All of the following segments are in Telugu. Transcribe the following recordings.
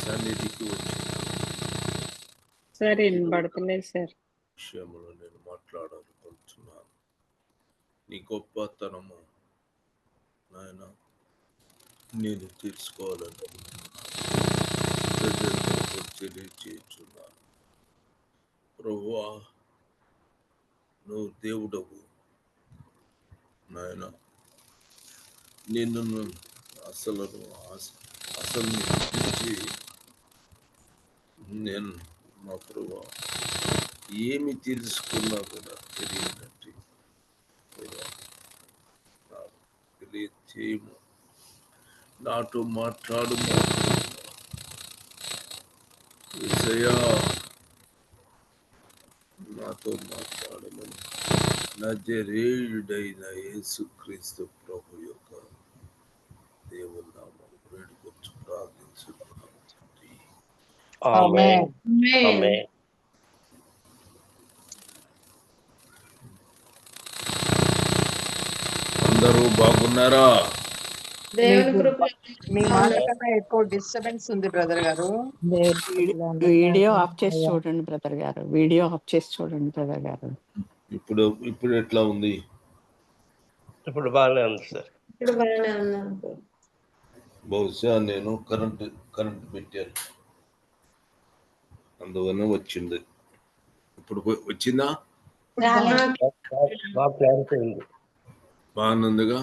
సన్నిధికి వచ్చిన సార్ వినబడతలేదు సార్. విషయంలో నేను మాట్లాడాలనుకుంటున్నాను. నీ గొప్పతనము నాయన నేను తెలుసుకోవాలనుకుంటున్నాను. ప్రజలకు తెలియచేస్తున్నాను. ప్రభువా, నువ్వు దేవుడవు నాయన. నిన్ను అసలు గురించి నేను మా ప్రభువా ఏమి తెలుసుకున్నా కూడా తెలియనట్టు తెలియచేయము. నాతో మాట్లాడు యేసయ్యా, నాతో మాట్లాడమని నజరేయుడైన యేసుక్రీస్తు ప్రభు యొక్క దేవుని నామం వేడుకొచ్చు ప్రార్థించున్నాను. ఆమేన్. అందరూ బాగున్నారా? మీ మాట కన్నా ఎక్కువ డిస్టర్బెన్స్ ఉంది బ్రదర్ గారు. వీడియో ఆఫ్ చేసి చూడండి బ్రదర్ గారు. వీడియో ఆఫ్ చేసి చూడండి బ్రదర్ గారు. ఇప్పుడు ఎట్లా ఉంది? ఇప్పుడు బాగానే ఉంది సార్. బహుశా నేను కరెంట్ పెట్టాను, అందువల్ల వచ్చింది. ఇప్పుడు వచ్చిందా? బాగా క్లారిటీ ఉంది. బాగుందిగా.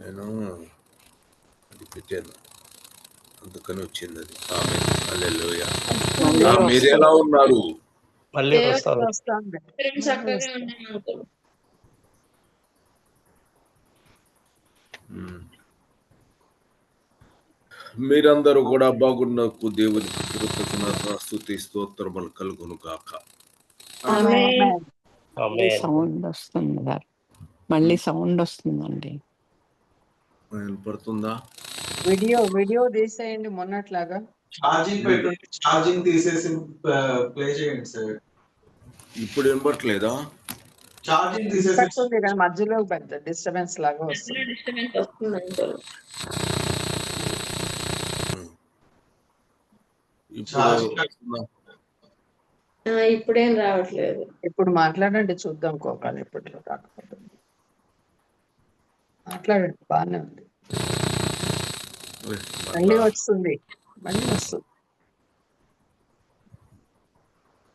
నేను అది పెట్టాను, అందుకని వచ్చింది అది. ఆమేన్. హల్లెలూయా. మీరు ఎలా ఉన్నారు? మళ్ళీ వస్తాను. మీరందరూ కూడా బాగున్నకు దేవుని కృతజ్ఞత స్తుతి స్తోత్రములు కలుగును గాక. సౌండ్ వస్తుంది సార్, మళ్ళీ సౌండ్ వస్తుందండి. వినపడుతుందా? వీడియో తీసేయండి మొన్నట్లాగా. ఛార్జింగ్ తీసేసి ప్లే చేయండి సార్. ఇప్పుడు వినపట్లేదా? ఛార్జింగ్ తీసేసి కానీ మధ్యలో పెద్ద డిస్టర్బెన్స్ లాగా వస్తుంది. ఇప్పుడేం రావట్లేదు. ఇప్పుడు మాట్లాడండి, చూద్దాం. కోపాలు ఇప్పట్లో రాకపోతే మాట్లాడండి, బాగానే ఉంది. మళ్ళీ వస్తుంది.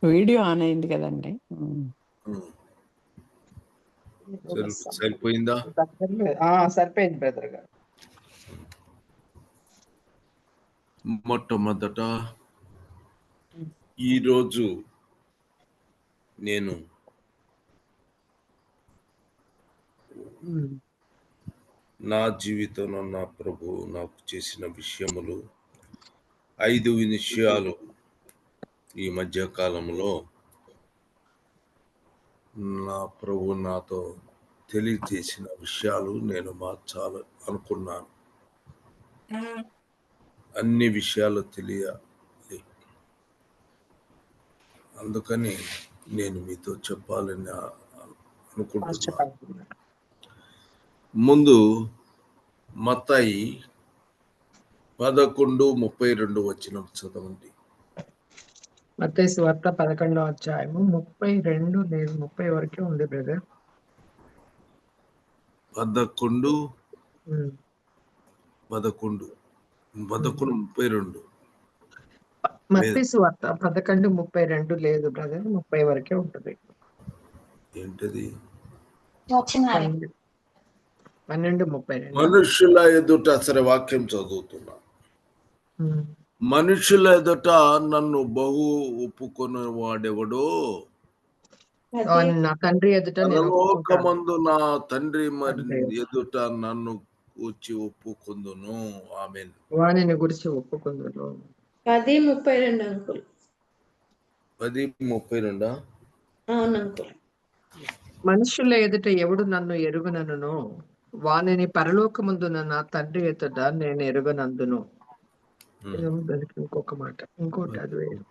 వీడియో ఆన్ అయింది కదండి. సరిపోయిందా? సరిపోయింది బ్రదర్ గారు. మొట్టమొదట ఈరోజు నేను నా జీవితంలో నా ప్రభు నాకు చేసిన విషయములు 5 విషయాలు ఈ మధ్య కాలంలో నా ప్రభు నాతో తెలియజేసిన విషయాలు నేను మార్చాలి అనుకున్నాను. అన్ని విషయాలు తెలియాలి, అందుకని నేను మీతో చెప్పాలని అనుకుంటున్నాను. ముందు మత్తయి 11:32 వచనం చదవండి. మత్తయి సువార్త 11వ అధ్యాయము 32 లేదు 30 వరకే ఉంది బ్రదర్. 11:32 మత్తయి సువార్త 11:32 లేదు బ్రదర్, 30 వరకే ఉంటుంది. ఏంటది? 12:32. మనుషుల ఎదుట, సరే వాక్యం చదువుతున్నా. మనుషుల ఎదుట నన్ను బహు ఒప్పుకొని వాడెవడో నా తండ్రి ఎదుట పరలోకమందు నా తండ్రి మరి ఎదుట నన్ను వచ్చి ఒప్పుకొందును. ఆమేన్. వాణిని గురించి ఒప్పుకొందును. 10:32 అంకుల్. 10:32. అవును అంకుల్. మనుషుల ఎదుట ఎవడు నన్ను ఎరుగనను, వానిని పరలోకమందున నా తండ్రి ఎదుట నేను ఎరుగనందును. ఇంకొక మాట, ఇంకోటి అది వేరు.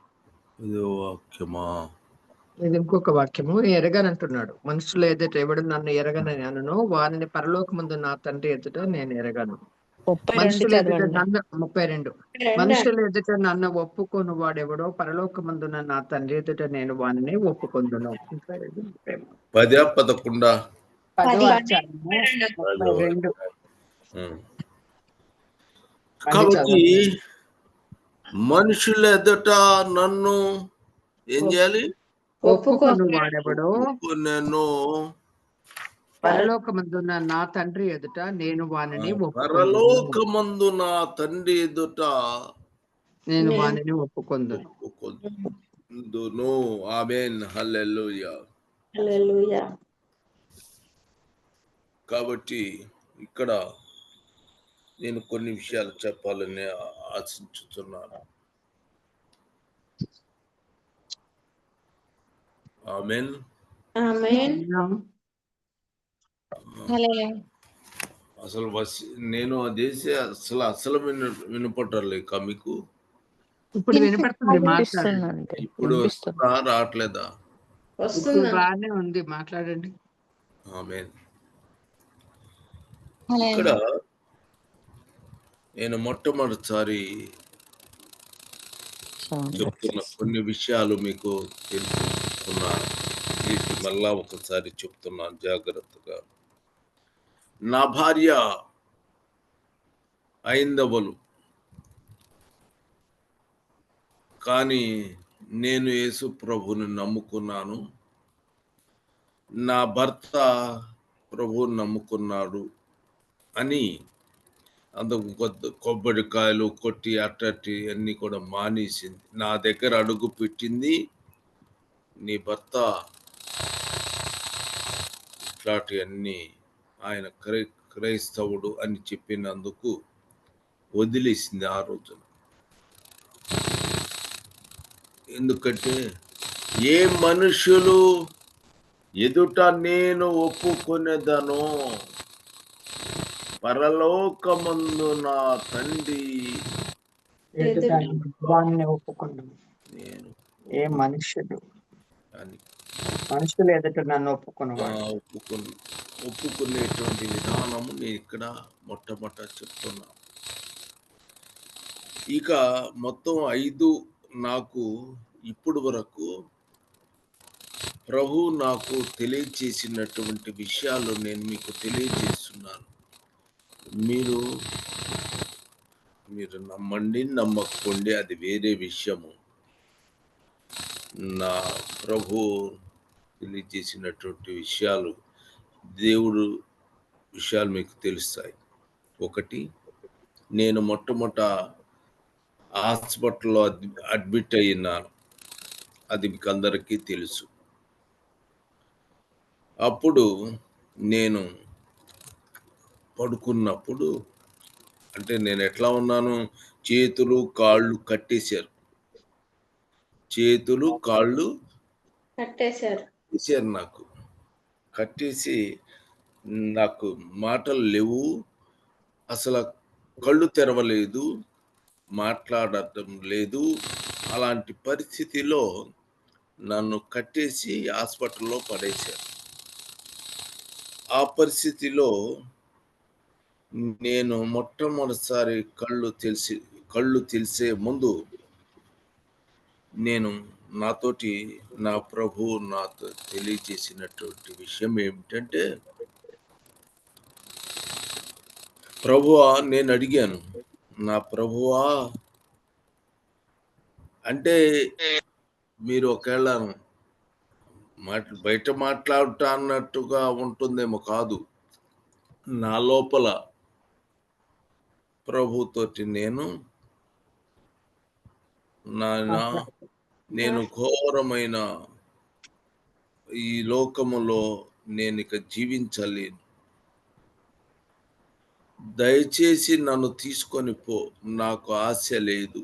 ఇది ఇంకొక వాక్యము. ఎరగనంటున్నాడు. మనుషుల ఎదుట ఎవడు నన్ను ఎరగనను, వానిని పరలోకమందు నా తండ్రి ఎదుట నేను ఎరగను. 32 మనుషుల ఎదుట చదవండి. నన్ను 32 మనుషుల ఎదుట నన్ను ఒప్పుకొని వాడెవడో పరలోకమందున నా తండ్రి ఎదుట నేను వానిని ఒప్పుకొందును. 32, 33. 10 11 10వ 10, అధ్యాయము 32. 32. ఉమ్. మళ్ళీ కాబట్టి చదవండి. మనుషుల ఎదుట నన్ను ఏం చేయాలి? ఒప్పుకొని వాడెవడో నేను పరలోకమందున నా తండ్రి ఎదుట నేను వానిని ఒప్పుకొందును. పరలోకమందు నా తండ్రి ఎదుట నేను వానిని ఒప్పుకొందును. ఒప్పుకొందును. ఆమేన్. హల్లెలూయా. హల్లెలూయా. కాబట్టి ఇక్కడ నేను కొన్ని విషయాలు చెప్పాలని ఆశించుతున్నాను. ఆమేన్. ఆమేన్. అసలు నేను చేసే అసలు వినపడలేక మీకు ఇప్పుడు వినపడుతుంది, మాట్లాడండి. వినిపిస్తుందండి. ఇప్పుడు వినిపిస్తుంది. రావట్లేదా? ఇప్పుడు వస్తుందా? బాగానే ఉంది, మాట్లాడండి. ఆమేన్. ఇక్కడ నేను మొట్టమొదటిసారి చెప్తున్న కొన్ని విషయాలు మీకు తెలుసుకున్నాను. వీటి మళ్ళా ఒకసారి చెప్తున్నాను జాగ్రత్తగా. నా భార్య ఐందవులు, కానీ నేను యేసు ప్రభుని నమ్ముకున్నాను. నా భర్త ప్రభువుని నమ్ముకున్నాడు అని అందుకు కొబ్బరికాయలు కొట్టి అట్టటి అన్ని కూడా మానేసింది. నా దగ్గర అడుగు పెట్టింది, నీ భర్త ఇట్లాంటి అన్ని ఆయన క్రైస్తవుడు అని చెప్పినందుకు వదిలేసింది ఆ రోజున. ఎందుకంటే ఏ మనుషులు ఎదుట నేను ఒప్పుకొనేదనో పరలోకమందు నా తండ్రి ఎదుట వానిని ఒప్పుకొందును. నేను ఏ మనుషులు అని మనుషుల ఎదుట నన్ను ఒప్పుకొనేవాడు. ఒప్పుకునేటువంటి విధానము నేను ఇక్కడ మొట్టమొదట చెప్తున్నా. ఇక మొత్తం 5 నాకు ఇప్పుడు వరకు ప్రభు నాకు తెలియజేసినటువంటి విషయాలు నేను మీకు తెలియజేస్తున్నాను. మీరు నమ్మండి, నమ్మకపోండి, అది వేరే విషయము. నా ప్రభు తెలియజేసినటువంటి విషయాలు, దేవుడు విషయాలు మీకు తెలుస్తాయి. ఒకటి, నేను మొట్టమొదట హాస్పిటల్లో అడ్మిట్ అయినాను. అది మీకు అందరికీ తెలుసు. అప్పుడు నేను పడుకున్నప్పుడు, అంటే నేను ఎట్లా ఉన్నాను, చేతులు కాళ్ళు కట్టేశారు. చేతులు కాళ్ళు కట్టేశారు. నాకు కట్టేసి నాకు మాటలు లేవు, అసలు కళ్ళు తెరవలేదు, మాట్లాడటం లేదు. అలాంటి పరిస్థితిలో నన్ను కట్టేసి హాస్పిటల్లో పడేశారు. ఆ పరిస్థితిలో నేను మొట్టమొదటిసారి కళ్ళు తెలిసే ముందు నేను నాతోటి నా ప్రభు నాతో తెలియజేసినటువంటి విషయం ఏమిటంటే, ప్రభువా, నేను అడిగాను, నా ప్రభువా అంటే మీరు ఒకవేళ బయట మాట్లాడుతా అన్నట్టుగా ఉంటుందేమో కాదు, నా లోపల ప్రభుతోటి నేను ఘోరమైన ఈ లోకములో నేను ఇక జీవించలేను, దయచేసి నన్ను తీసుకొని పో, నాకు ఆశ లేదు,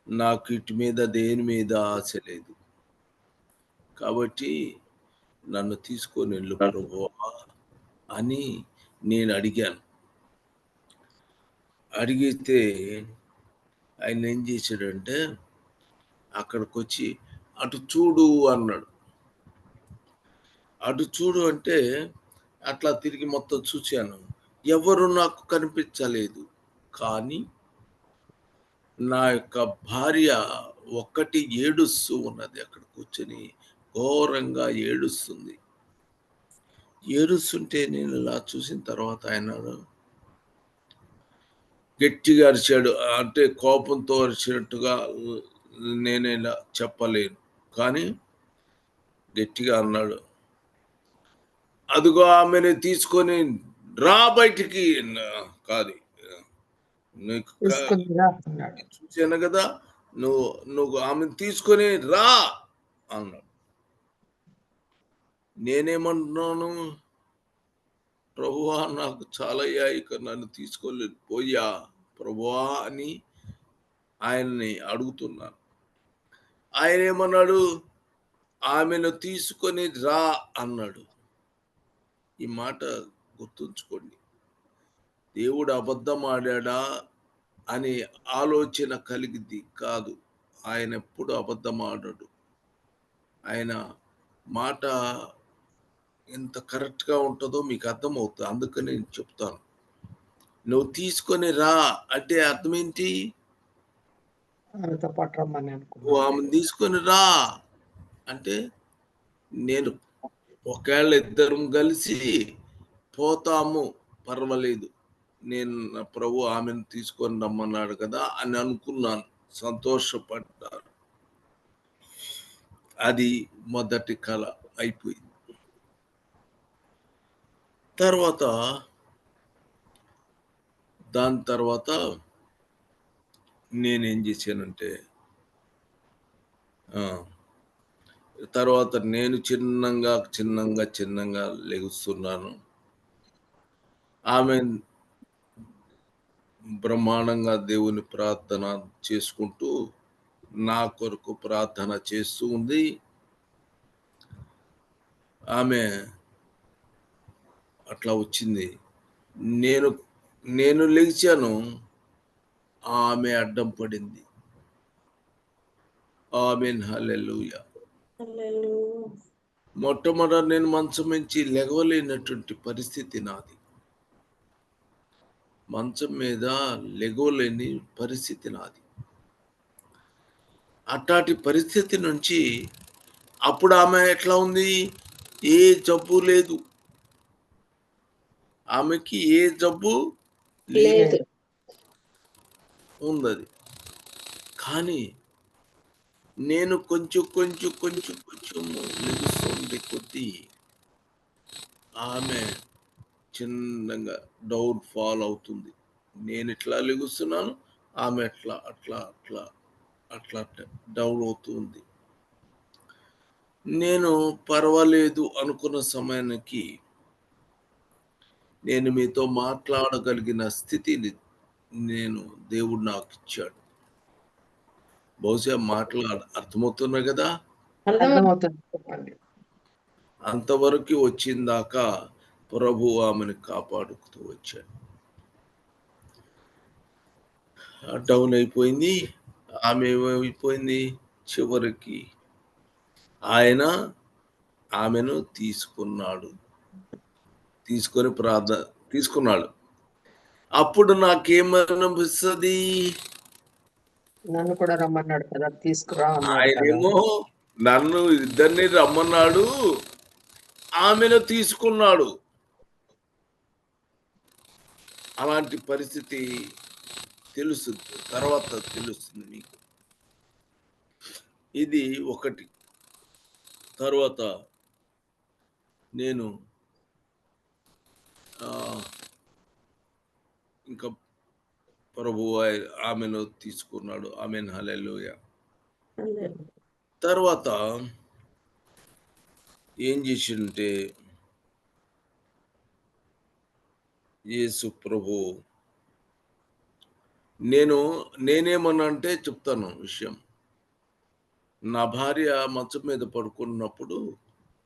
నాకు ఇటు మీద దేని మీద ఆశ లేదు, కాబట్టి నన్ను తీసుకొని వెళ్ళు ప్రభువా అని నేను అడిగాను. అడిగితే ఆయన ఏం చేశాడంటే, అక్కడికి వచ్చి అటు చూడు అన్నాడు. అటు చూడు అంటే అట్లా తిరిగి మొత్తం చూశాను. ఎవరు నాకు కనిపించలేదు. కానీ నా యొక్క భార్య ఒక్కటి ఏడుస్తూ ఉన్నది. అక్కడ కూర్చొని ఘోరంగా ఏడుస్తుంది. ఏడుస్తుంటే నేను ఇలా చూసిన తర్వాత ఆయన గట్టిగా అరిచాడు. అంటే కోపంతో అరిచినట్టుగా నేను ఇలా చెప్పలేను, కానీ గట్టిగా అన్నాడు, అదిగో ఆమెను తీసుకొని రా బయటికి. కాదు, నీకు తీసుకుందిరా అన్నాడు. చూశాను కదా, నువ్వు ఆమెను తీసుకొని రా అన్నాడు. నేనేమంటున్నాను, ప్రభువా నాకు చాలా అయ్యాయి, ఇక నన్ను తీసుకోలేదు పోయా ప్రభువా అని ఆయన్ని అడుగుతున్నాను. ఆయన ఏమన్నాడు, ఆమెను తీసుకొని రా అన్నాడు. ఈ మాట గుర్తుంచుకోండి. దేవుడు అబద్ధం ఆడాడా అని ఆలోచన కలిగింది కాదు. ఆయన ఎప్పుడు అబద్ధం ఆడాడు. ఆయన మాట ఎంత కరెక్ట్గా ఉంటుందో మీకు అర్థమవుతుంది. అందుకని నేను చెప్తాను, నువ్వు తీసుకొని రా అంటే అర్థం ఏంటి? ఆమెతో పాటు రమ్మని నువ్వు ఆమెను తీసుకొని రా అంటే, నేను ఒకవేళ ఇద్దరం కలిసి పోతాము పర్వాలేదు, నేను నా ప్రభు ఆమెను తీసుకొని రమ్మన్నాడు కదా అని అనుకున్నాను, సంతోషపడ్డాను. అది మొదటి కళ అయిపోయింది. దాని తర్వాత నేనేం చేశానంటే, తర్వాత నేను చిన్నంగా లెగుస్తున్నాను. ఆమె బ్రహ్మాండంగా దేవుని ప్రార్థన చేసుకుంటూ నా కొరకు ప్రార్థన చేస్తూ ఉంది. ఆమె అట్లా వచ్చింది. నేను లేచాను, ఆమె అడ్డం పడింది. ఆమేన్, హల్లెలూయా. మొట్టమొదట నేను మంచం నుంచి లెగవలేనటువంటి పరిస్థితి నాది. మంచం మీద లెగవలేని పరిస్థితి నాది. అట్లాంటి పరిస్థితి నుంచి అప్పుడు ఆమె ఎట్లా ఉంది, ఏ జబ్బు లేదు, ఆమెకి ఏ జబ్బు లేదు. ఉన్నది. కానీ నేను కొంచెం లెగుస్తుంది కొద్దీ ఆమె చిన్నగా డౌన్ ఫాల్ అవుతుంది. నేను ఇట్లా లెగుస్తున్నాను, ఆమె అట్లా డౌన్ అవుతుంది. నేను పర్వాలేదు అనుకున్న సమయానికి నేను మీతో మాట్లాడగలిగిన స్థితిని దేవుడు నాకు ఇచ్చాడు. బహుశా అర్థమవుతున్నాయి కదా. అర్థమవుతుంది, చెప్పండి. అంతవరకు వచ్చిందాకా ప్రభు ఆమెను కాపాడుతూ వచ్చాడు. డౌన్ అయిపోయింది. ఆమె ఏమైపోయింది, చివరికి ఆయన ఆమెను తీసుకున్నాడు. అప్పుడు నాకేమనిపిస్తుంది, నన్ను కూడా రమ్మన్నాడు కదా, తీసుకురా అన్నాడు కదా. ఆయనేమో నన్ను ఇద్దరిని రమ్మన్నాడు, ఆమెను తీసుకున్నాడు. అలాంటి పరిస్థితి తర్వాత తెలుస్తుంది మీకు. ఇది ఒకటి. తర్వాత నేను ఇంకా ప్రభు ఆమెను తీసుకున్నాడు. ఆమెన్, హల్లెలూయా. తర్వాత ఏం చేసిందంటే, యేసు ప్రభు నేనేమన్నా అంటే చెప్తాను విషయం. నా భార్య మంచం మీద పడుకున్నప్పుడు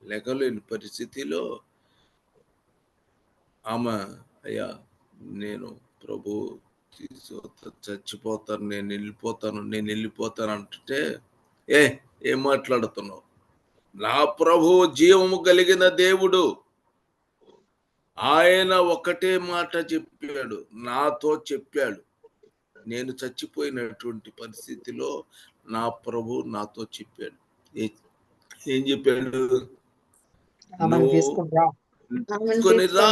లెగలేని పరిస్థితిలో ఆమె, అయ్యా నేను ప్రభు చచ్చిపోతాను, నేను వెళ్ళిపోతాను అంటే, ఏం మాట్లాడుతున్నావు? నా ప్రభు జీవము కలిగిన దేవుడు, ఆయన ఒకటే మాట చెప్పాడు, నాతో చెప్పాడు. నేను చచ్చిపోయినటువంటి పరిస్థితిలో నా ప్రభు నాతో చెప్పాడు. ఏం చెప్పాడు? నువ్వు తీసుకొని రా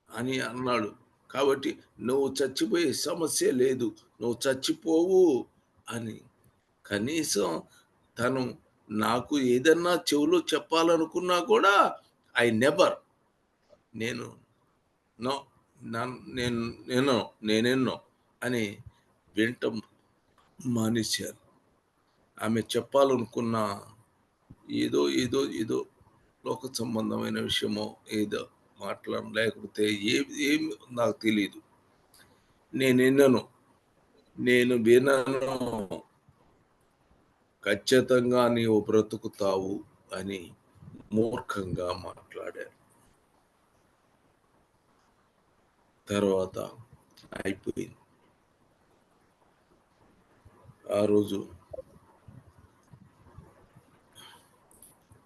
అని అన్నాడు. కాబట్టి నువ్వు చచ్చిపోయే సమస్య లేదు, నువ్వు చచ్చిపోవు అని. కనీసం తను నాకు ఏదన్నా చెవులో చెప్పాలనుకున్నా కూడా నేనెన్నో అని వింటం మానేశారు. ఆమె చెప్పాలనుకున్న ఏదో లోక సంబంధమైన విషయమో ఏదో లేకపోతే ఏమి నాకు తెలియదు. నేను వినను, ఖచ్చితంగా నీవు బ్రతుకుతావు అని మూర్ఖంగా మాట్లాడారు. తర్వాత అయిపోయింది. ఆ రోజు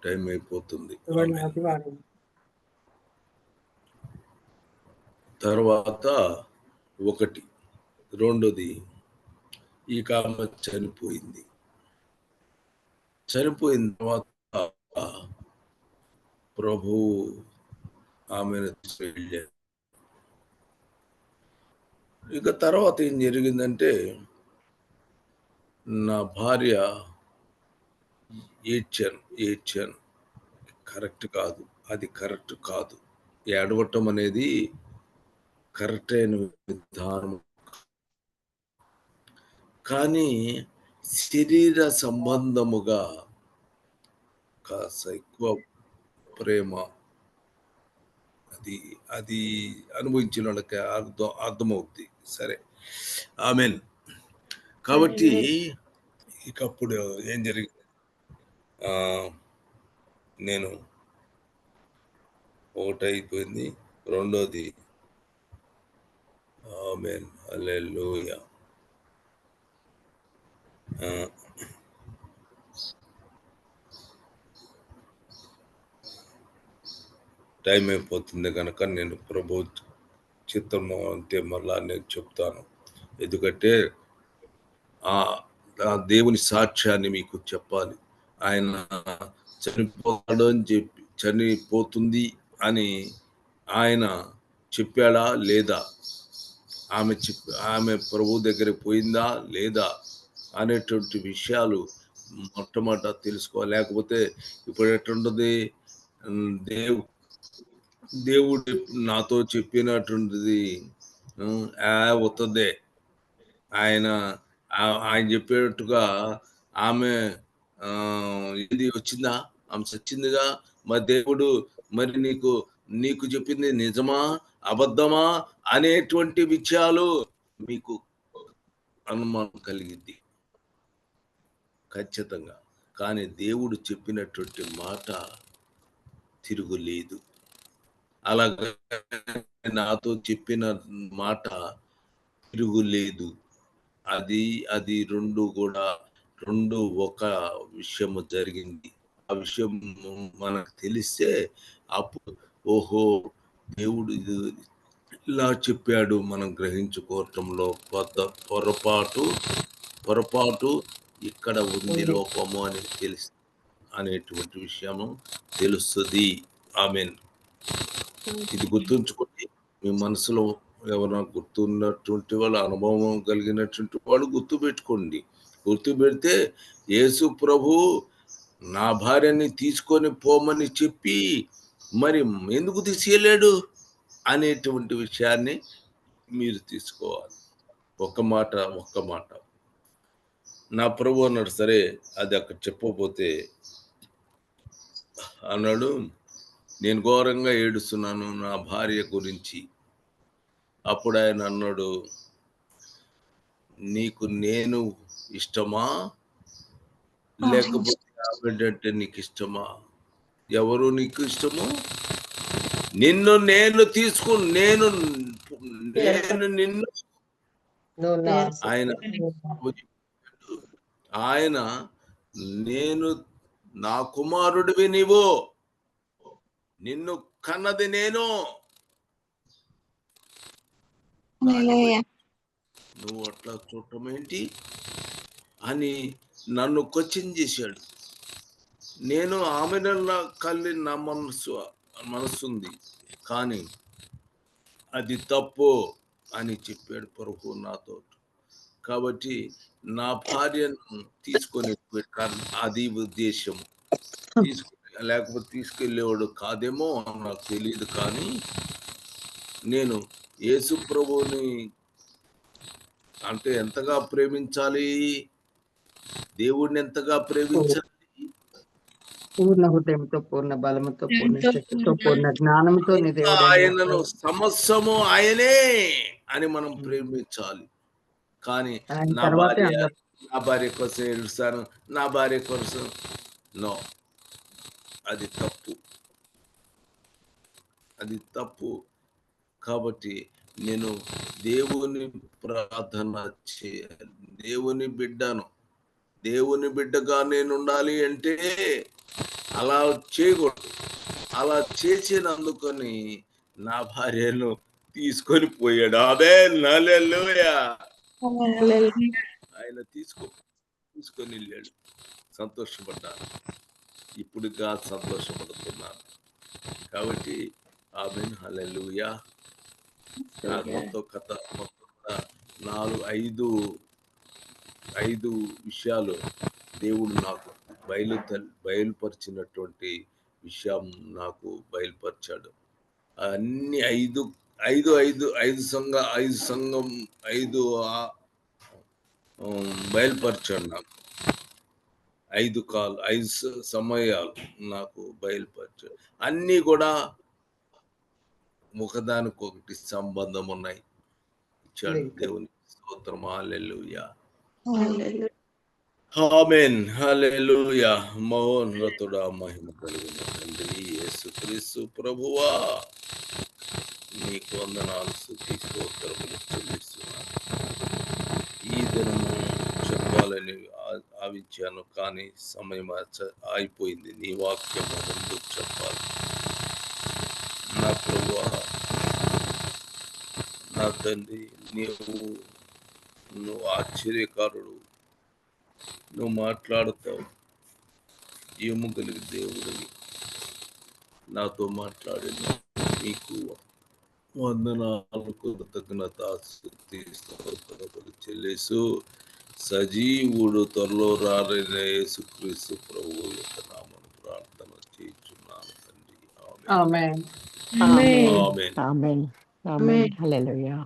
టైం అయిపోతుంది. తర్వాత ఒకటి, రెండోది, ఈ కామ చనిపోయింది. చనిపోయిన తర్వాత ప్రభు ఆమెను వెళ్ళారు. ఇక తర్వాత ఏం జరిగిందంటే, నా భార్య ఏడ్చాను. అది కరెక్ట్ కాదు. ఏడవటం అనేది కరెక్ట్ అయిన విధానం. కానీ శరీర సంబంధముగా కాస్త ఎక్కువ ప్రేమ అది అనుభవించిన వాళ్ళకి అర్థమవుద్ది. సరే, ఆమెన్. కాబట్టి ఇకప్పుడు ఏం జరిగింది, నేను ఒకటైపోయింది. రెండోది, ఆమేన్, హల్లెలూయా. టైం అయిపోతుంది కనుక నేను ప్రభు చిత్తము అంటే మళ్ళా నేను చెప్తాను. ఎందుకంటే ఆ దేవుని సాక్ష్యాన్ని మీకు చెప్పాలి. ఆయన చనిపోతుంది అని ఆయన చెప్పాడా లేదా, ఆమె ప్రభు దగ్గరికి పోయిందా లేదా అనేటువంటి విషయాలు మొట్టమొదట తెలుసుకోవాలి. లేకపోతే ఇప్పుడు ఎట్లుంటుంది, దేవుడు నాతో చెప్పినటువంటిది అవుతుంది. ఆయన చెప్పేటట్టుగా ఆమె ఇది వచ్చిందా, ఆమె చచ్చిందిగా, మరి దేవుడు మరి నీకు చెప్పింది నిజమా అబద్ధమా అనేటువంటి విషయాలు మీకు అనుమానం కలిగింది ఖచ్చితంగా. కానీ దేవుడు చెప్పినటువంటి మాట తిరుగులేదు. అలాగే నాతో చెప్పిన మాట తిరుగులేదు. అది రెండు ఒక విషయము జరిగింది. ఆ విషయం మనకు తెలిస్తే అప్పుడు ఓహో దేవుడు ఇలా చెప్పాడు మనం గ్రహించుకోవటంలో పొరపాటు ఇక్కడ ఉంది, లోపము అని అనేటువంటి విషయము తెలుస్తుంది. ఆమేన్. ఇది గుర్తుంచుకోండి. మీ మనసులో ఎవరైనా గుర్తున్నటువంటి వాళ్ళు, అనుభవం కలిగినటువంటి వాళ్ళు గుర్తుపెడితే యేసు ప్రభు నా భార్యని తీసుకొని పోమని చెప్పి మరి ఎందుకు తీసుకెళ్ళాడు అనేటువంటి విషయాన్ని మీరు తీసుకోవాలి. ఒక్క మాట నా ప్రభు అన్నాడు. సరే, అది అక్కడ చెప్పకపోతే అన్నాడు, నేను ఘోరంగా ఏడుస్తున్నాను నా భార్య గురించి. అప్పుడు ఆయన అన్నాడు, నీకు నేను ఇష్టమా లేకపోతే ఆవిడంటే నీకు ఇష్టమా? ఎవరు నీకు ఇష్టము? నిన్ను నేను నిన్ను ఆయన నేను నా కుమారుడివి, నిన్ను కన్నది నేను. హల్లెలూయా. నువ్వు అట్లా చూడటం ఏంటి అని నన్ను క్వశ్చన్ చేశాడు. నేను ఆమెనల్లా కళ్ళి నా మనస్సుంది, కానీ అది తప్పు అని చెప్పాడు ప్రభు నాతో. కాబట్టి నా భార్యను తీసుకొని అది ఉద్దేశం. లేకపోతే తీసుకెళ్ళేవాడు కాదేమో నాకు తెలియదు, కానీ నేను యేసు ప్రభువుని అంటే ఎంతగా ప్రేమించాలి, దేవుడిని ఎంతగా ప్రేమించాలి, పూర్ణ హృదయంతో, పూర్ణ బలముతో, పూర్ణ శక్తితో, పూర్ణ జ్ఞానంతో నీ దేవుడైన ఆయనను సమస్తము ఆయనే అని మనం ప్రేమించాలి. కానీ ఆయన నా తర్వాతే భార్య అందరూ. నా భార్య కోసం ఏడుస్తాను, నా భార్య కోసం నో, అది తప్పు, అది తప్పు. కాబట్టి నేను దేవుని ప్రార్థన చేయాలి. దేవుని బిడ్డను, దేవుని బిడ్డగా నేను ఉండాలి అంటే అలా చేయకూడదు. అలా చేసినందుకని నా భార్యను తీసుకొని పోయాడు. హల్లెలూయా. ఆయన తీసుకొని వెళ్ళాడు. సంతోషపడ్డాను. ఇప్పుడుగా సంతోషపడుతున్నాను. కాబట్టి ఆమేన్. హల్లెలూయా. నాతో కథ మొత్తం 5 విషయాలు దేవుడు నాకు బయలుపరిచినటువంటి విషయం నాకు బయలుపరిచాడు. అన్ని 5 సంఘం బయలుపరిచాడు నాకు. 5 సమయాలు నాకు బయలుపరిచాడు. అన్నీ కూడా ఒకదానికొకటి సంబంధం ఉన్నాయి. ఇచ్చాడు దేవుని స్తోత్రం. హల్లెలూయా. ఆమేన్. హల్లెలూయా. మహోన్నతుడా, మహిమ కలిగిన తండ్రి యేసుక్రీస్తు ప్రభువా, నీకు వందనాలు, స్తుతి స్తోత్రములు చెల్లిస్తున్నాను. ఈ దినము చెప్పాలని ఆవించాను, కానీ సమయం అయిపోయింది. నీ వాక్యము ముందుకు చెప్పాలి. నా ప్రభువా, నా తండ్రి, నువ్వు ఆశ్చర్యకారుడు, నువ్వు మాట్లాడుతావు. జీవము కలిగి దేవుడివి, నాతో మాట్లాడిన నీకు వందనాలు, కృతజ్ఞత, స్తుతి స్తోత్రములు చెల్లిస్తూ సజీవుడు, త్వరలో రారైన యేసుక్రీస్తు ప్రభువు యొక్క నామమున ప్రార్థన చేయుచున్నాను తండ్రి. ఆమేన్. ఆమేన్. ఆమేన్. ఆమేన్. హల్లెలూయా.